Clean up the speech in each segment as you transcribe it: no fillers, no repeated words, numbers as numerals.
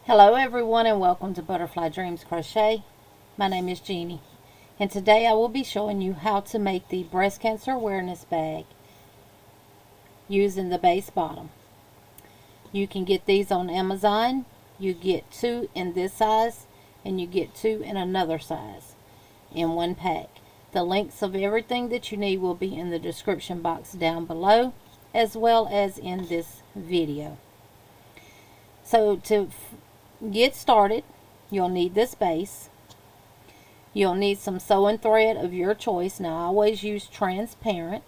Hello everyone and welcome to Butterfly Dreams Crochet. My name is Jeannie and today I will be showing you how to make the breast cancer awareness bag using the base bottom. You can get these on Amazon. You get two in this size and you get two in another size in one pack. The links of everything that you need will be in the description box down below as well as in this video. So to get started, you'll need this base. You'll need some sewing thread of your choice. Now I always use transparent.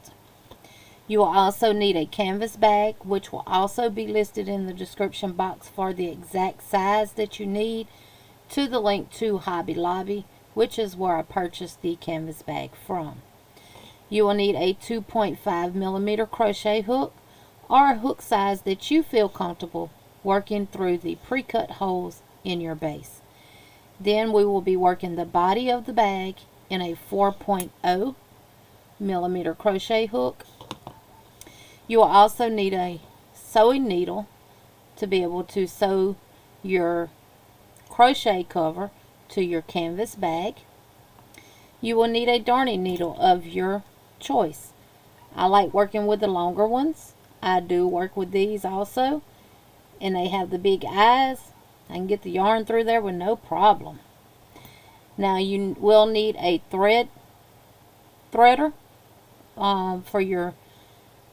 You will also need a canvas bag, which will also be listed in the description box for the exact size that you need, to the link to Hobby Lobby, which is where I purchased the canvas bag from. You will need a 2.5mm crochet hook or a hook size that you feel comfortable working through the pre-cut holes in your base. Then we will be working the body of the bag in a 4.0mm crochet hook. You will also need a sewing needle to be able to sew your crochet cover to your canvas bag. You will need a darning needle of your choice. I like working with the longer ones. I do work with these also, and they have the big eyes. I can get the yarn through there with no problem. Now you will need a threader for your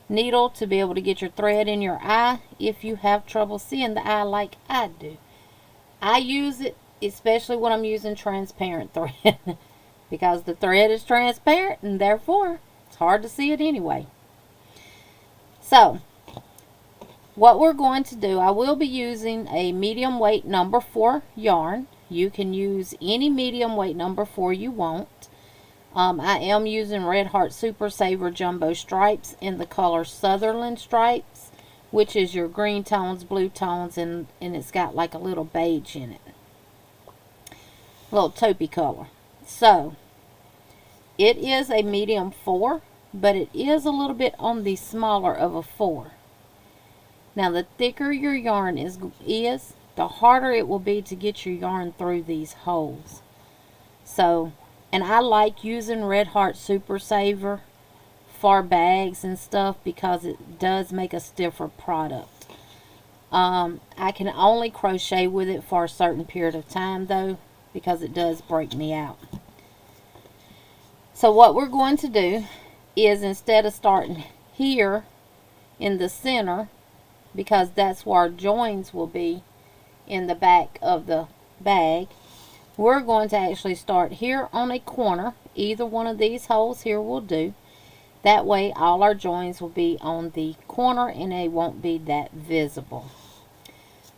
needle to be able to get your thread in your eye if you have trouble seeing the eye like I do. I use it especially when I'm using transparent thread because the thread is transparent and therefore it's hard to see it anyway. So what we're going to do, I will be using a medium weight number 4 yarn. You can use any medium weight number 4 you want. I am using Red Heart Super Saver Jumbo Stripes in the color Sutherland Stripes, which is your green tones, blue tones, and it's got like a little beige in it. A little taupey color. So, it is a medium 4, but it is a little bit on the smaller of a 4. Now the thicker your yarn is, the harder it will be to get your yarn through these holes. So, and I like using Red Heart Super Saver for bags and stuff because it does make a stiffer product. I can only crochet with it for a certain period of time though, because it does break me out. So what we're going to do is, instead of starting here in the center, because that's where our joins will be in the back of the bag, we're going to actually start here on a corner. Either one of these holes here will do. That way all our joins will be on the corner and they won't be that visible.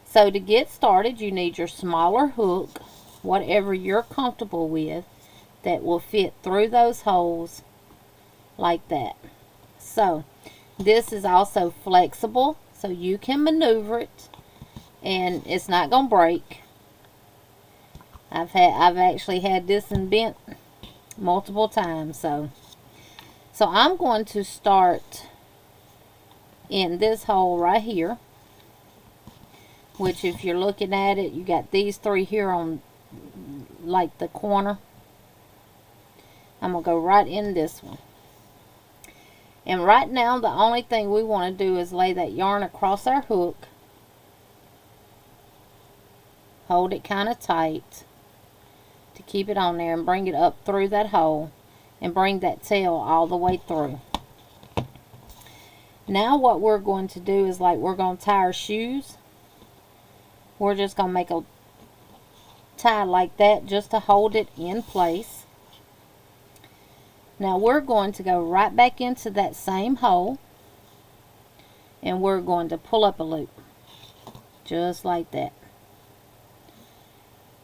So to get started, you need your smaller hook, whatever you're comfortable with, that will fit through those holes like that. So this is also flexible, so you can maneuver it and it's not gonna break. I've actually had this and bent multiple times. So I'm going to start in this hole right here, which if you're looking at it, you got these 3 here on like the corner. I'm gonna go right in this one. And right now, the only thing we want to do is lay that yarn across our hook. Hold it kind of tight to keep it on there and bring it up through that hole and bring that tail all the way through. Now what we're going to do is, like we're going to tie our shoes. We're just going to make a tie like that just to hold it in place. Now we're going to go right back into that same hole and we're going to pull up a loop just like that.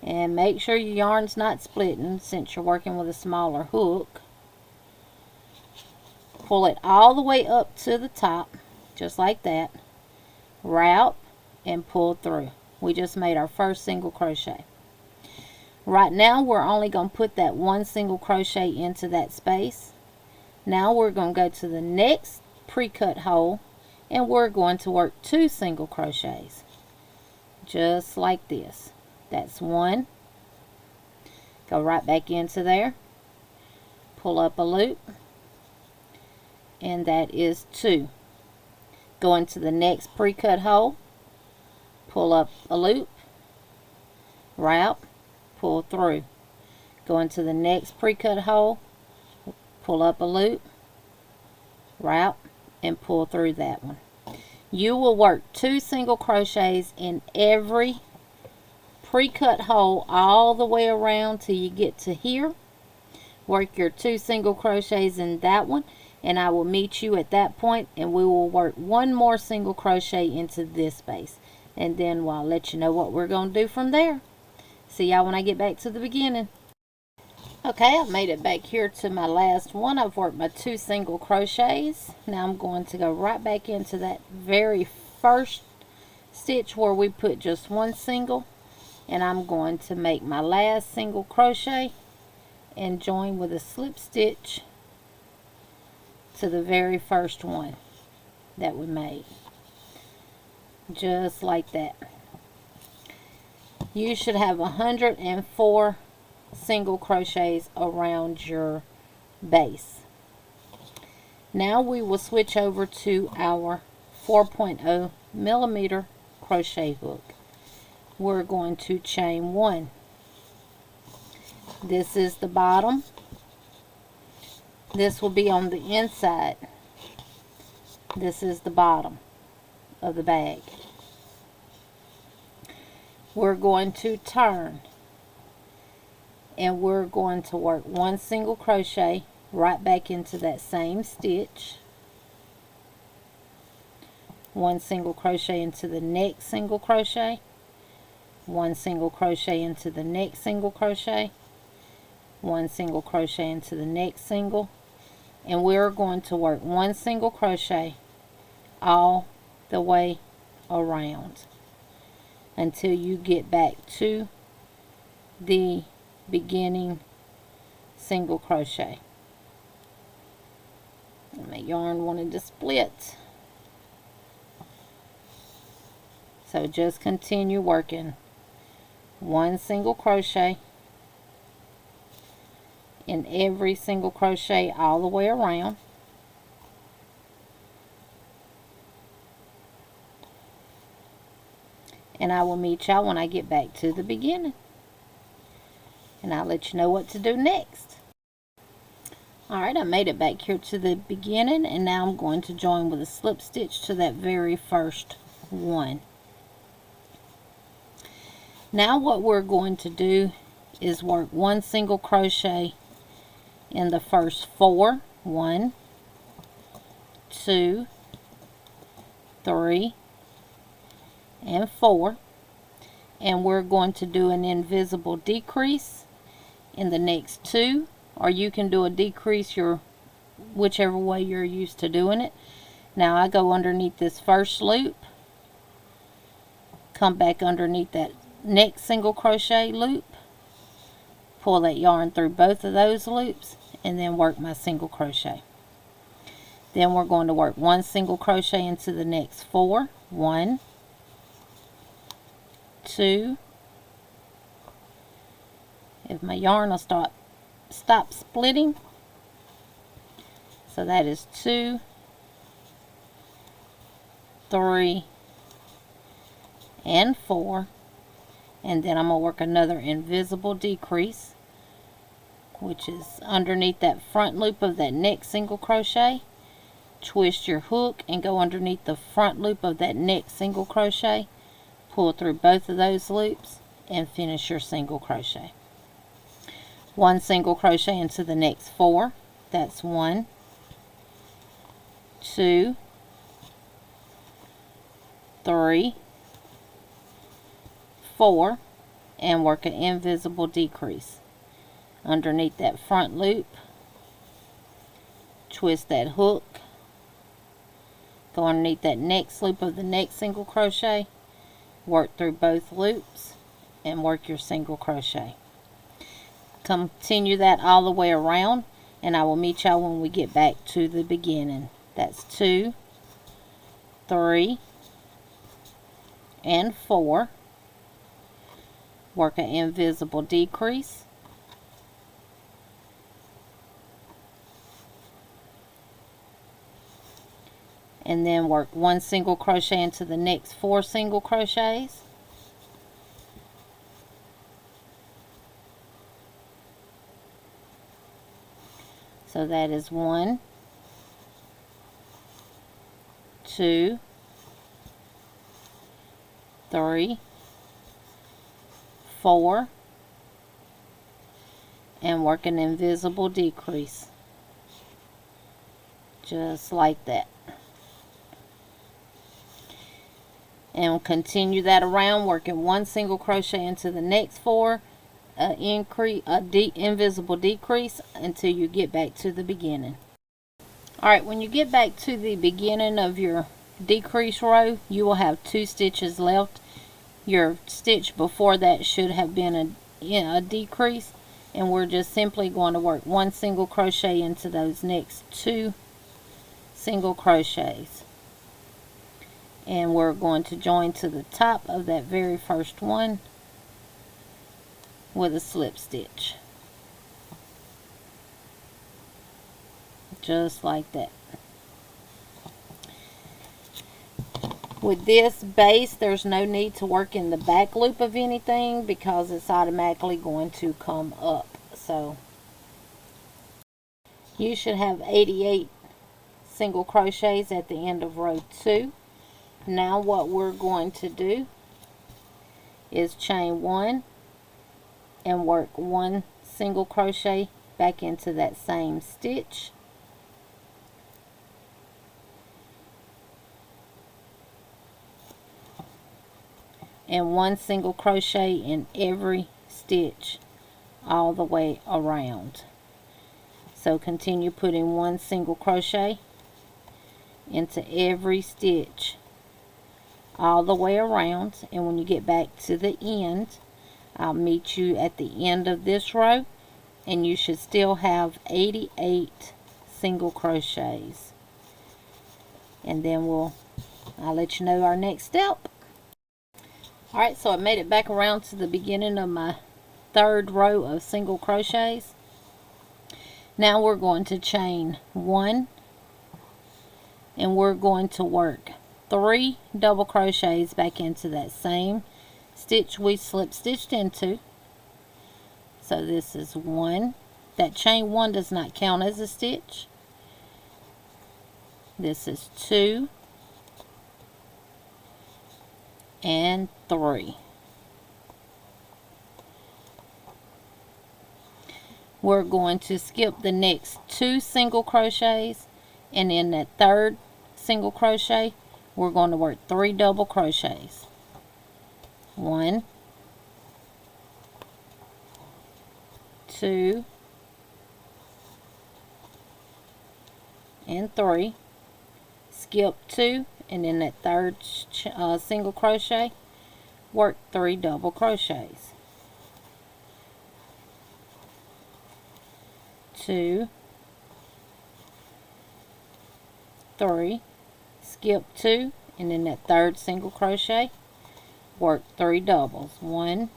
And make sure your yarn's not splitting since you're working with a smaller hook. Pull it all the way up to the top just like that. Wrap and pull through. We just made our first single crochet. Right now we're only going to put that one single crochet into that space. Now we're going to go to the next pre-cut hole and we're going to work 2 single crochets. just like this. That's 1. Go right back into there, pull up a loop, and that is 2. Go into the next pre-cut hole, pull up a loop, wrap, pull through. Go into the next pre-cut hole, pull up a loop, wrap, and pull through that one. You will work 2 single crochets in every pre-cut hole all the way around till you get to here. Work your 2 single crochets in that one, and I will meet you at that point, and we will work 1 more single crochet into this space, and then I'll let you know what we're going to do from there. See y'all when I get back to the beginning. Okay, I've made it back here to my last one. I've worked my 2 single crochets. Now I'm going to go right back into that very first stitch where we put just 1 single, and I'm going to make my last single crochet and join with a slip stitch to the very first one that we made, just like that. You should have 104 single crochets around your base. Now we will switch over to our 4.0 millimeter crochet hook. We're going to chain 1. This is the bottom. This will be on the inside. This is the bottom of the bag. We're going to turn, and we're going to work 1 single crochet right back into that same stitch, 1 single crochet into the next single crochet, 1 single crochet into the next single crochet, 1 single crochet into the next single, and we're going to work 1 single crochet all the way around until you get back to the beginning single crochet. And my yarn wanted to split, so just continue working 1 single crochet in every single crochet all the way around. And I will meet y'all when I get back to the beginning, and I'll let you know what to do next. Alright, I made it back here to the beginning, and now I'm going to join with a slip stitch to that very first one. Now what we're going to do is work 1 single crochet in the first 4. 1, 2, 3, and 4. And we're going to do an invisible decrease in the next 2, or you can do a decrease whichever way you're used to doing it. Now I go underneath this first loop, come back underneath that next single crochet loop, pull that yarn through both of those loops, and then work my single crochet. Then we're going to work 1 single crochet into the next 4. 1, 2. If my yarn will stop splitting, so that is 2, 3, and 4. And then I'm going to work another invisible decrease, which is underneath that front loop of that next single crochet. Twist your hook and go underneath the front loop of that next single crochet, pull through both of those loops, and finish your single crochet. 1 single crochet into the next 4. That's 1, 2, 3, 4, and work an invisible decrease underneath that front loop. Twist that hook, go underneath that next loop of the next single crochet, work through both loops, and work your single crochet. Continue that all the way around, and I will meet y'all when we get back to the beginning. That's 2, 3, and 4. work an invisible decrease, and then work 1 single crochet into the next 4 single crochets. So that is 1, 2, 3, 4, and work an invisible decrease, just like that. And continue that around, working 1 single crochet into the next 4, invisible decrease until you get back to the beginning. Alright, when you get back to the beginning of your decrease row, you will have 2 stitches left. Your stitch before that should have been a decrease, and we're just simply going to work 1 single crochet into those next 2 single crochets. And we're going to join to the top of that very first one with a slip stitch, just like that. With this base, there's no need to work in the back loop of anything because it's automatically going to come up. So you should have 88 single crochets at the end of row 2. Now what we're going to do is chain 1 and work 1 single crochet back into that same stitch, and 1 single crochet in every stitch all the way around. So continue putting 1 single crochet into every stitch all the way around, and when you get back to the end, I'll meet you at the end of this row, and you should still have 88 single crochets. And then I'll let you know our next step. Alright, so I made it back around to the beginning of my 3rd row of single crochets. Now we're going to chain 1, and we're going to work 3 double crochets back into that same stitch we slip stitched into. So this is 1. That chain 1 does not count as a stitch. This is 2 and 3. We're going to skip the next 2 single crochets, and in that 3rd single crochet we're going to work 3 double crochets. 1, 2, and 3. Skip 2, and in that 3rd single crochet work 3 double crochets. 2, 3, skip 2, and in that 3rd single crochet work 3 doubles. 1,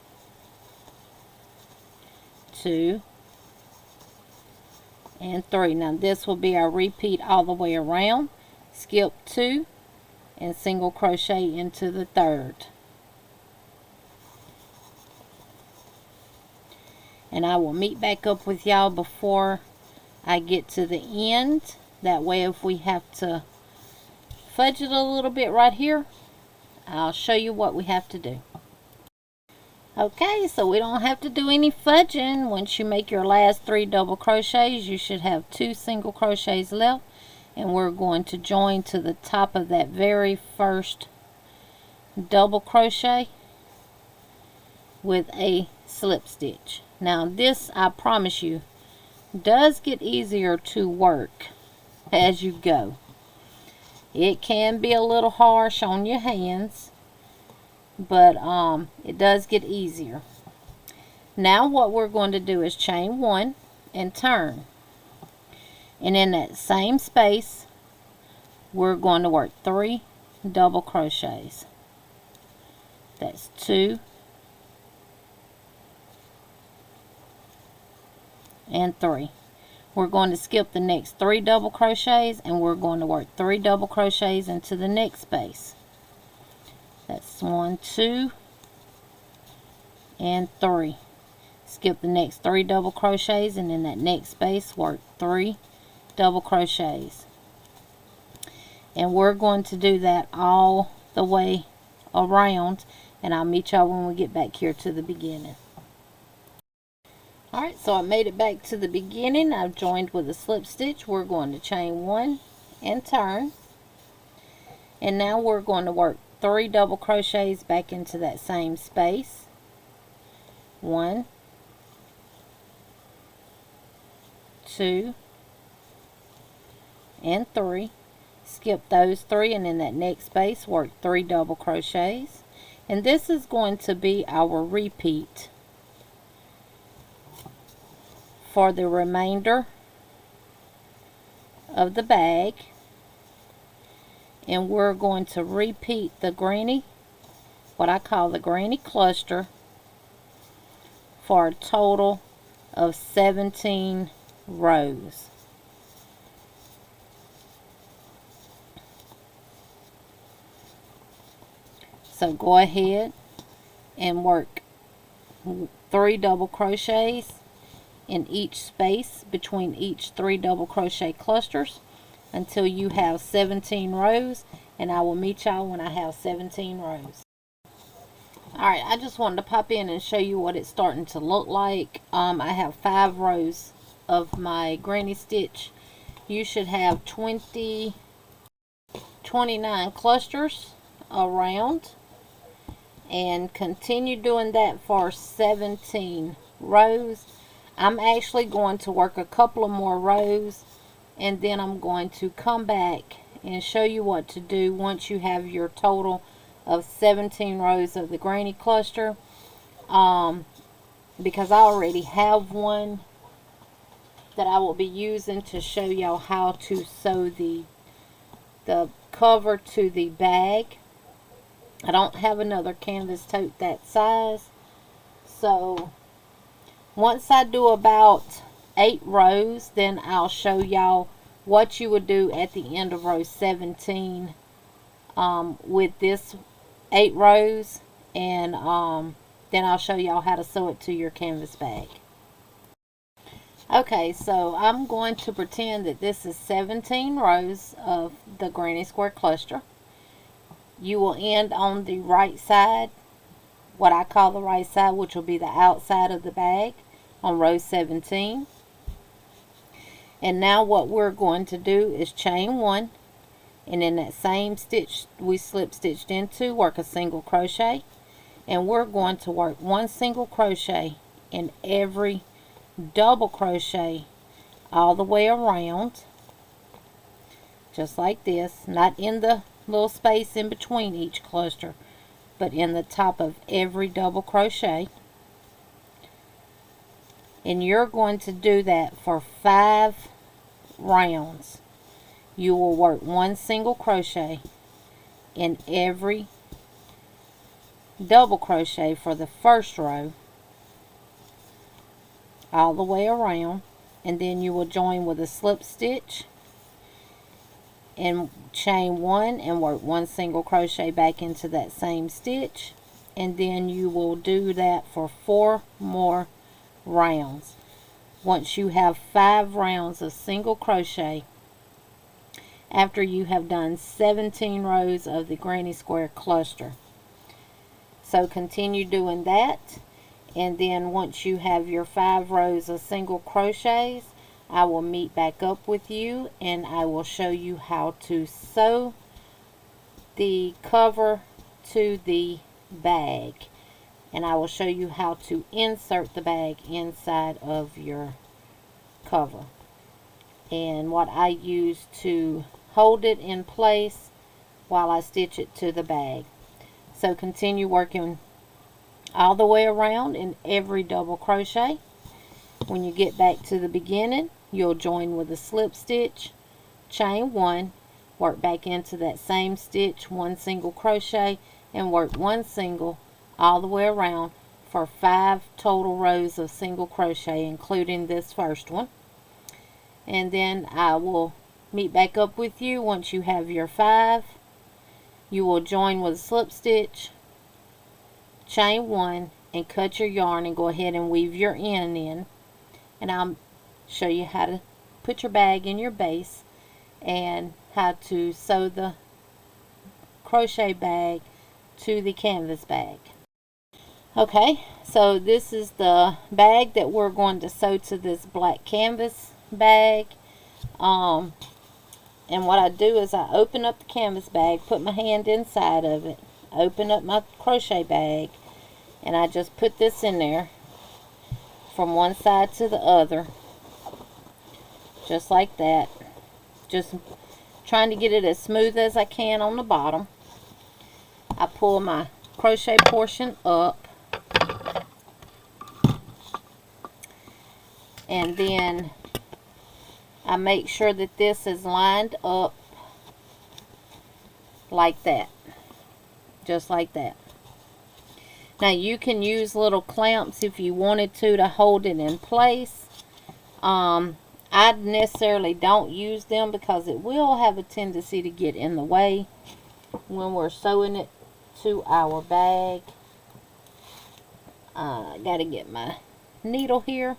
2, and 3. Now this will be our repeat all the way around. Skip 2 and single crochet into the 3rd. And I will meet back up with y'all before I get to the end. That way if we have to fudge it a little bit right here, I'll show you what we have to do. Okay, so we don't have to do any fudging. Once you make your last 3 double crochets, you should have 2 single crochets left, and we're going to join to the top of that very first double crochet with a slip stitch. Now this, I promise you, does get easier to work as you go. It can be a little harsh on your hands, but it does get easier. Now what we're going to do is chain 1 and turn, and in that same space we're going to work 3 double crochets. That's 2 and 3. We're going to skip the next 3 double crochets, and we're going to work 3 double crochets into the next space. That's 1, 2, and 3. Skip the next 3 double crochets, and in that next space work 3 double crochets. And we're going to do that all the way around, and I'll meet y'all when we get back here to the beginning. Alright, so I made it back to the beginning. I've joined with a slip stitch. We're going to chain 1 and turn. And now we're going to work 3 double crochets back into that same space. 1, 2, and 3. Skip those 3, and in that next space work 3 double crochets. And this is going to be our repeat for the remainder of the bag. And we're going to repeat the granny, what I call the granny cluster, for a total of 17 rows. So go ahead and work 3 double crochets in each space between each 3 double crochet clusters until you have 17 rows, and I will meet y'all when I have 17 rows. Alright, I just wanted to pop in and show you what it's starting to look like. I have 5 rows of my granny stitch. You should have 29 clusters around, and continue doing that for 17 rows. I'm actually going to work a couple of more rows, and then I'm going to come back and show you what to do once you have your total of 17 rows of the granny cluster, because I already have one that I will be using to show y'all how to sew the cover to the bag. I don't have another canvas tote that size, so once I do about 8 rows, then I'll show y'all what you would do at the end of row 17 with this 8 rows, and then I'll show y'all how to sew it to your canvas bag. Okay, so I'm going to pretend that this is 17 rows of the granny square cluster. You will end on the right side, what I call the right side, which will be the outside of the bag, on row 17. And now what we're going to do is chain 1, and in that same stitch we slip stitched into, work a single crochet, and we're going to work 1 single crochet in every double crochet all the way around, just like this, not in the little space in between each cluster, but in the top of every double crochet. And you're going to do that for 5 rounds. You will work 1 single crochet in every double crochet for the first row all the way around, and then you will join with a slip stitch and chain 1 and work 1 single crochet back into that same stitch, and then you will do that for 4 more rounds. Once you have 5 rounds of single crochet after you have done 17 rows of the granny square cluster. So continue doing that, and then once you have your 5 rows of single crochets, I will meet back up with you and I will show you how to sew the cover to the bag, and I will show you how to insert the bag inside of your cover and what I use to hold it in place while I stitch it to the bag. So continue working all the way around in every double crochet. When you get back to the beginning, you'll join with a slip stitch, chain 1, work back into that same stitch, 1 single crochet, and work 1 single all the way around for 5 total rows of single crochet, including this first one. And then I will meet back up with you once you have your 5. You will join with a slip stitch, chain 1, and cut your yarn and go ahead and weave your end in. And I'll show you how to put your bag in your base and how to sew the crochet bag to the canvas bag. Okay, so this is the bag that we're going to sew to this black canvas bag. And what I do is I open up the canvas bag, put my hand inside of it, open up my crochet bag, and I just put this in there from one side to the other, just like that. Just trying to get it as smooth as I can on the bottom. I pull my crochet portion up, and then I make sure that this is lined up like that, just like that. Now you can use little clamps if you wanted to hold it in place. I necessarily don't use them because it will have a tendency to get in the way when we're sewing it to our bag. I gotta get my needle here.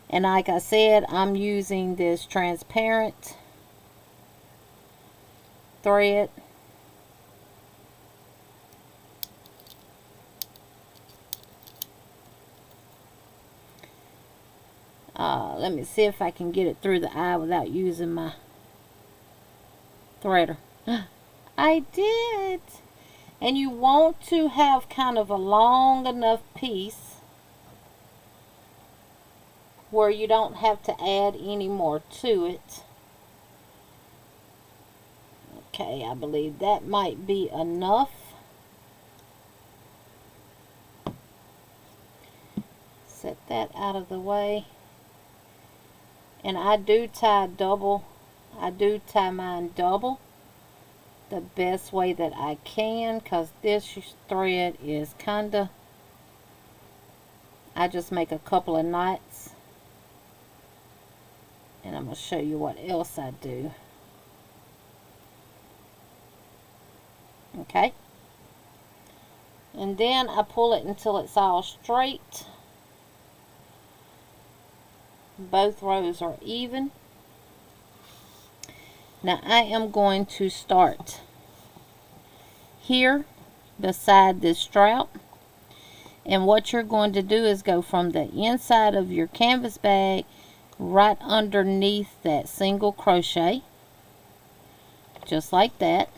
And like I said, I'm using this transparent thread. Let me see if I can get it through the eye without using my threader. I did. And you want to have kind of a long enough piece where you don't have to add any more to it. Okay, I believe that might be enough. Set that out of the way. And I do tie double. I do tie mine double the best way that I can, because this thread is kinda, I just make a couple of knots, and I'm going to show you what else I do. Okay, and then I pull it until it's all straight. Both rows are even. Now I am going to start here beside this strap, and what you're going to do is go from the inside of your canvas bag right underneath that single crochet, just like that.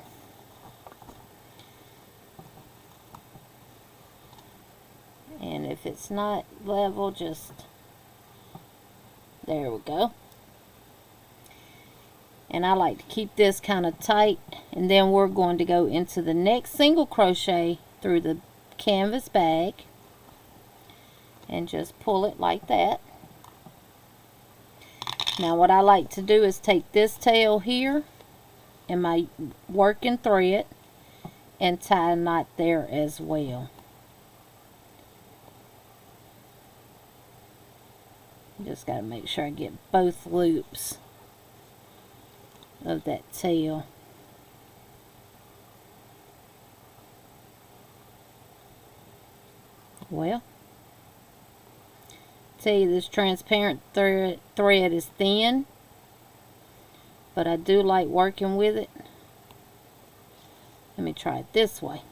And if it's not level, just there we go. And I like to keep this kind of tight, and then we're going to go into the next single crochet through the canvas bag and just pull it like that. Now what I like to do is take this tail here and my working thread and tie a knot there as well. Just got to make sure I get both loops of that tail. Well, tell you this transparent thread is thin, but I do like working with it. Let me try it this way.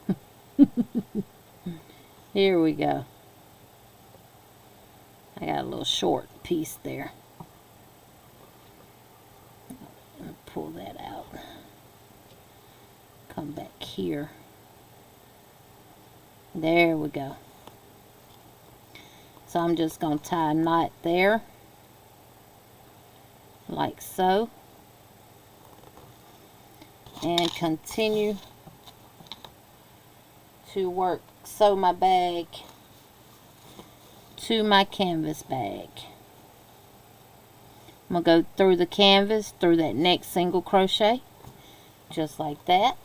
Here we go. I got a little short piece there. Pull that out. Come back here. There we go. So I'm just going to tie a knot there, like so, and continue to sew my bag to my canvas bag. I'm going to go through the canvas, through that next single crochet, just like that.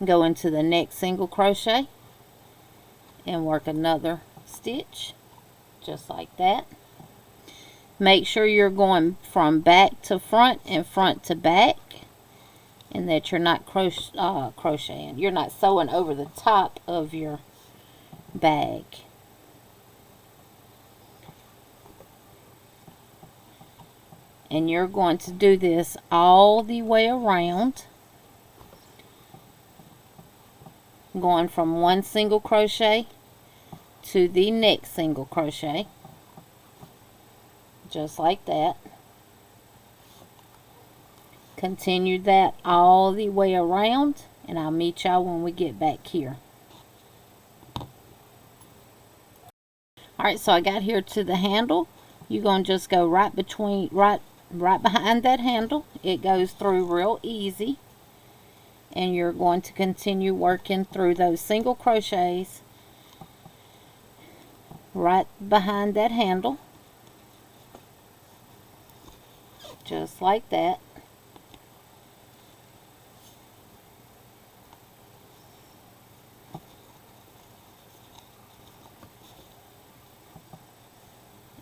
Go into the next single crochet, and work another stitch just like that. Make sure you're going from back to front and front to back, and that you're not crocheting. You're not sewing over the top of your bag. And you're going to do this all the way around, going from one single crochet to the next single crochet, just like that. Continue that all the way around, and I'll meet y'all when we get back here. Alright, so I got here to the handle. You're going to just go right behind that handle. It goes through real easy. And you're going to continue working through those single crochets right behind that handle. Just like that.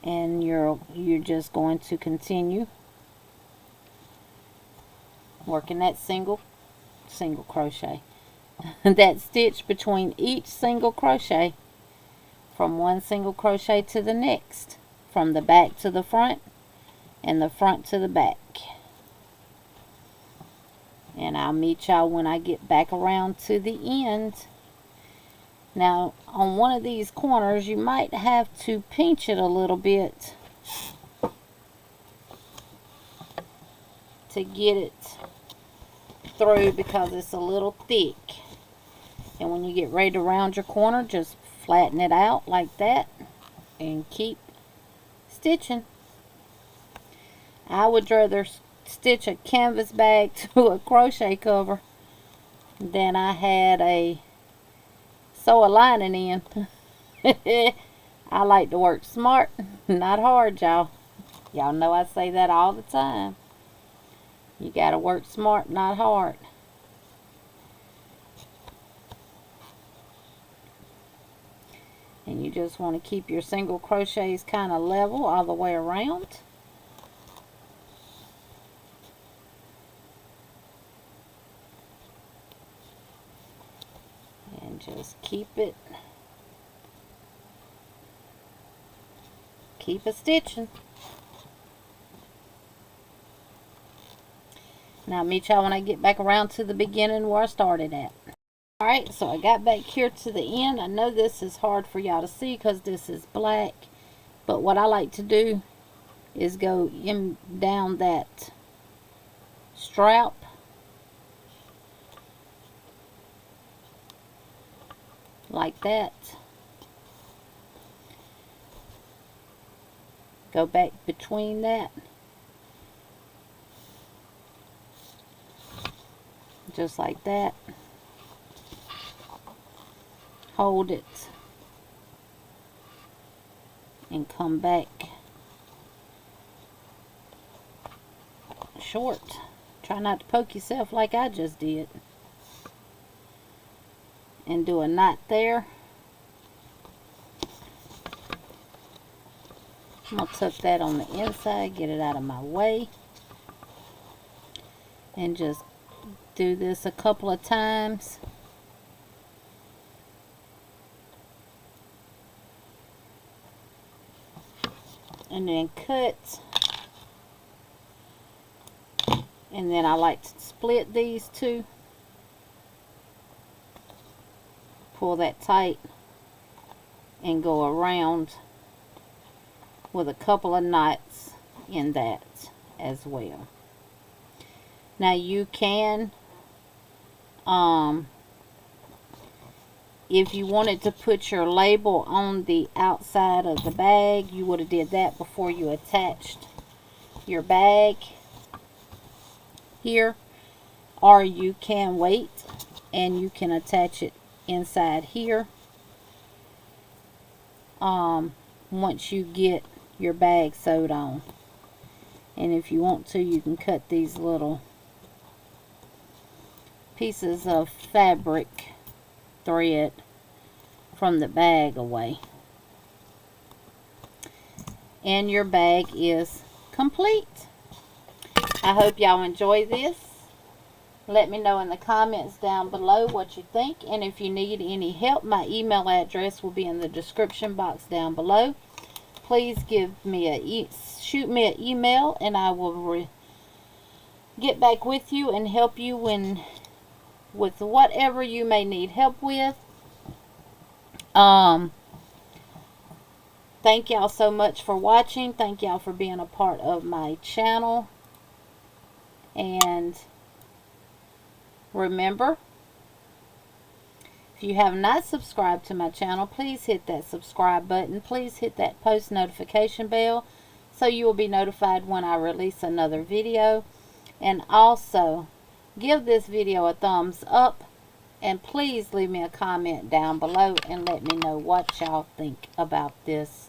And you're just going to continue working that single crochet. That stitch between each single crochet, from one single crochet to the next, from the back to the front and the front to the back. And I'll meet y'all when I get back around to the end. Now, on one of these corners, you might have to pinch it a little bit to get it through, because it's a little thick. And when you get ready to round your corner, just flatten it out like that and keep stitching. I would rather stitch a canvas bag to a crochet cover than I had a sew a lining in. I like to work smart, not hard, y'all. Y'all know I say that all the time. You gotta work smart, not hard. And you just want to keep your single crochets kind of level all the way around. And just keep it stitching. Now I'll meet y'all when I get back around to the beginning where I started at. Alright, so I got back here to the end. I know this is hard for y'all to see because this is black, but what I like to do is go in down that strap like that. Go back between that. Just like that. Hold it and come back short. Try not to poke yourself like I just did. And do a knot there. I'm going to tuck that on the inside, get it out of my way. And just do this a couple of times. And then cut. And then I like to split these two. Pull that tight and go around with a couple of knots in that as well. Now you can, if you wanted to put your label on the outside of the bag, you would have did that before you attached your bag here, or you can wait and you can attach it inside here once you get your bag sewed on. And if you want to, you can cut these little pieces of fabric thread from the bag away. And your bag is complete. I hope y'all enjoy this. Let me know in the comments down below what you think. And if you need any help, my email address will be in the description box down below. Please shoot me an email, and I will get back with you and help you with whatever you may need help with. Thank y'all so much for watching. Thank y'all for being a part of my channel. And remember, if you have not subscribed to my channel, please hit that subscribe button. Please hit that post notification bell so you will be notified when I release another video. And also, give this video a thumbs up. And please leave me a comment down below and let me know what y'all think about this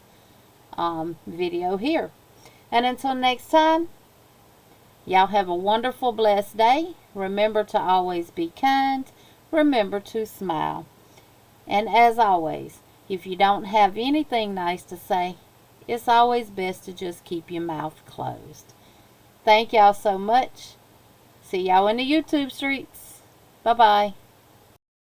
video here. And until next time, y'all have a wonderful, blessed day. Remember to always be kind. Remember to smile. And as always, if you don't have anything nice to say, it's always best to just keep your mouth closed. Thank y'all so much. See y'all in the YouTube streets. Bye-bye.